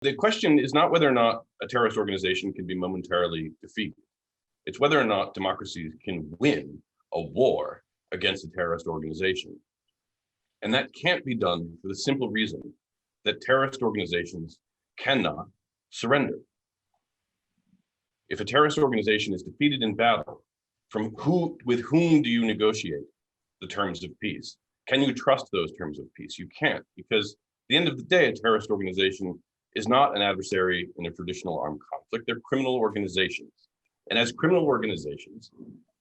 The question is not whether or not a terrorist organization can be momentarily defeated. It's whether or not democracies can win a war against a terrorist organization. And that can't be done for the simple reason that terrorist organizations cannot surrender. If a terrorist organization is defeated in battle, with whom do you negotiate the terms of peace? Can you trust those terms of peace? You can't, because at the end of the day, a terrorist organization is not an adversary in a traditional armed conflict. They're criminal organizations. And as criminal organizations,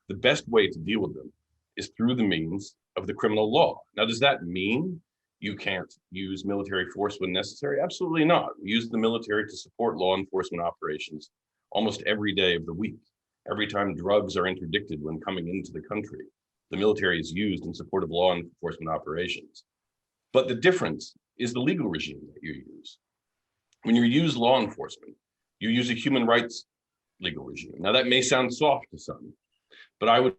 the best way to deal with them is through the means of the criminal law. Now, does that mean you can't use military force when necessary? Absolutely not. We use the military to support law enforcement operations almost every day of the week. Every time drugs are interdicted when coming into the country, the military is used in support of law enforcement operations. But the difference is the legal regime that you use. When you use law enforcement, you use a human rights legal regime. Now, that may sound soft to some, but I would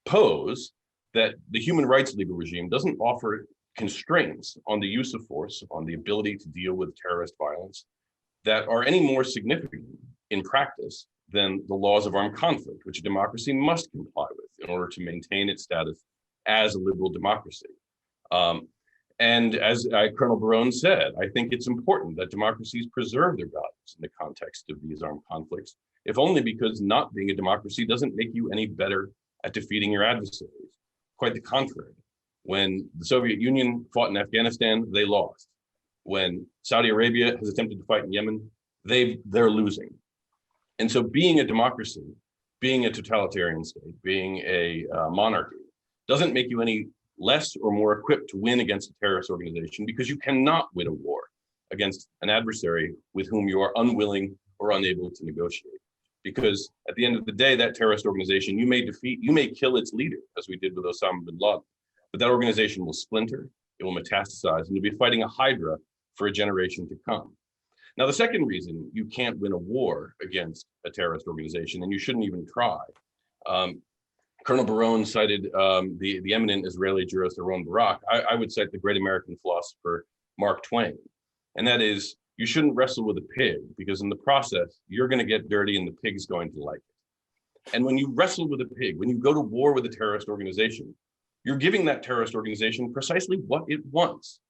pose that the human rights legal regime doesn't offer constraints on the use of force, on the ability to deal with terrorist violence that are any more significant in practice than the laws of armed conflict, which a democracy must comply with in order to maintain its status as a liberal democracy. And as Colonel Barone said, I think it's important that democracies preserve their values in the context of these armed conflicts, if only because not being a democracy doesn't make you any better at defeating your adversaries. Quite the contrary. When the Soviet Union fought in Afghanistan, they lost. When Saudi Arabia has attempted to fight in Yemen, they're losing. And so being a democracy, being a totalitarian state, being a monarchy, doesn't make you any less or more equipped to win against a terrorist organization, because you cannot win a war against an adversary with whom you are unwilling or unable to negotiate. Because at the end of the day, that terrorist organization, you may kill its leader, as we did with Osama bin Laden, but that organization will splinter, it will metastasize, and you'll be fighting a hydra for a generation to come. Now, the second reason you can't win a war against a terrorist organization, and you shouldn't even try, Colonel Barone cited the eminent Israeli jurist Aaron Barak. I would cite the great American philosopher Mark Twain, and that is, you shouldn't wrestle with a pig, because in the process, you're going to get dirty and the pig's going to like it. And when you wrestle with a pig, when you go to war with a terrorist organization, you're giving that terrorist organization precisely what it wants.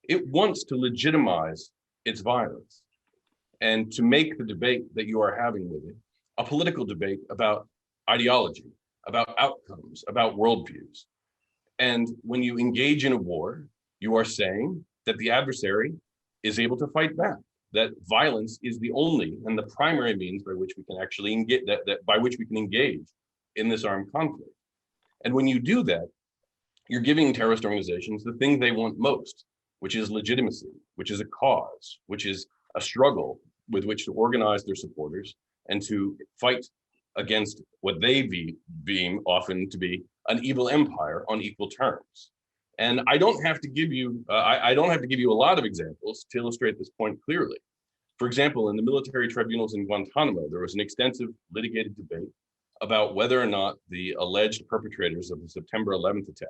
It wants to legitimize its violence and to make the debate that you are having with it a political debate about ideology, about outcomes, about worldviews. And when you engage in a war, you are saying that the adversary is able to fight back, that violence is the only and the primary means by which we can actually engage in this armed conflict. And when you do that, you're giving terrorist organizations the thing they want most, which is legitimacy, which is a cause, which is a struggle with which to organize their supporters and to fight against what they deem often to be an evil empire on equal terms. And I don't have to give you a lot of examples to illustrate this point clearly. For example, in the military tribunals in Guantanamo, there was an extensive litigated debate about whether or not the alleged perpetrators of the September 11th attack,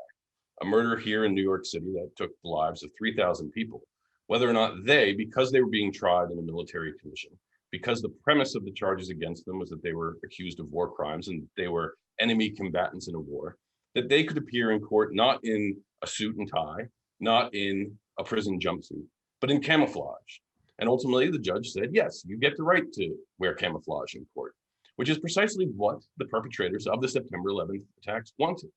a murder here in New York City that took the lives of 3,000 people, whether or not they, because they were being tried in a military commission, because the premise of the charges against them was that they were accused of war crimes and they were enemy combatants in a war, that they could appear in court not in a suit and tie, not in a prison jumpsuit, but in camouflage. And ultimately, the judge said, yes, you get the right to wear camouflage in court, which is precisely what the perpetrators of the September 11th attacks wanted.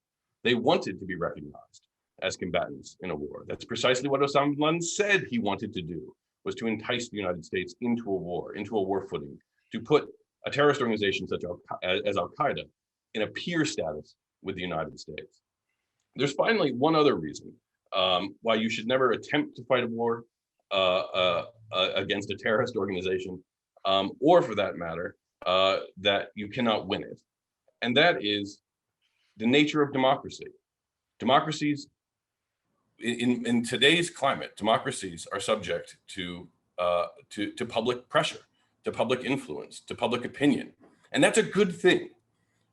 They wanted to be recognized as combatants in a war. That's precisely what Osama bin Laden said he wanted to do, was to entice the United States into a war footing, to put a terrorist organization such as Al-Qaeda in a peer status with the United States. There's finally one other reason why you should never attempt to fight a war against a terrorist organization, or for that matter, that you cannot win it. And that is the nature of democracy. Democracies, in today's climate, democracies are subject to public pressure, to public influence, to public opinion. And that's a good thing.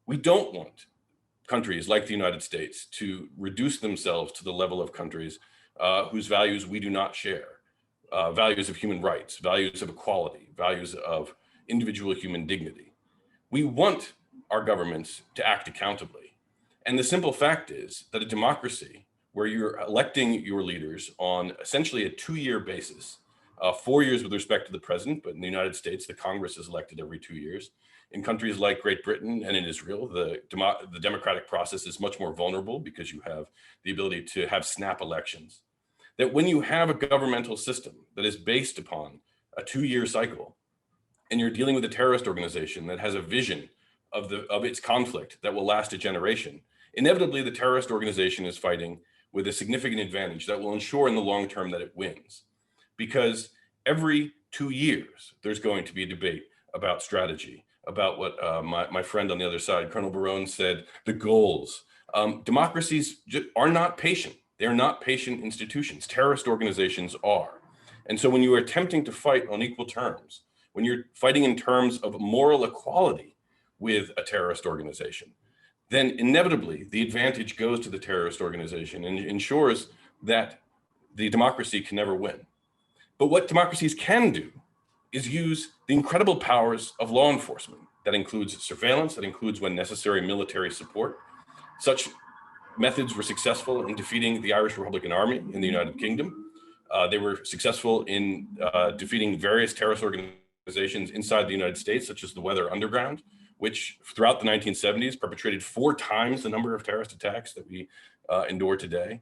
We don't want countries like the United States to reduce themselves to the level of countries whose values we do not share. values of human rights, values of equality, values of individual human dignity. We want our governments to act accountably. And the simple fact is that a democracy where you're electing your leaders on essentially a 2-year basis, 4 years with respect to the president, but in the United States, the Congress is elected every 2 years. In countries like Great Britain and in Israel, the democratic process is much more vulnerable because you have the ability to have snap elections. That when you have a governmental system that is based upon a 2-year cycle, and you're dealing with a terrorist organization that has a vision of its conflict that will last a generation, inevitably the terrorist organization is fighting with a significant advantage that will ensure in the long term that it wins. Because every 2 years, there's going to be a debate about strategy, about what my friend on the other side, Colonel Barone, said, the goals. Democracies are not patient. They're not patient institutions. Terrorist organizations are. And so when you are attempting to fight on equal terms, when you're fighting in terms of moral equality with a terrorist organization, then inevitably the advantage goes to the terrorist organization and ensures that the democracy can never win. But what democracies can do is use the incredible powers of law enforcement. That includes surveillance, that includes when necessary military support. Such methods were successful in defeating the Irish Republican Army in the United Kingdom. They were successful in defeating various terrorist organizations inside the United States, such as the Weather Underground, which throughout the 1970s perpetrated 4 times the number of terrorist attacks that we endure today.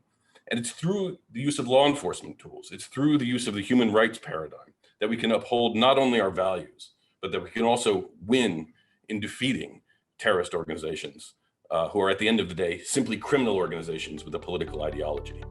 And it's through the use of law enforcement tools, it's through the use of the human rights paradigm that we can uphold not only our values, but that we can also win in defeating terrorist organizations who are at the end of the day simply criminal organizations with a political ideology.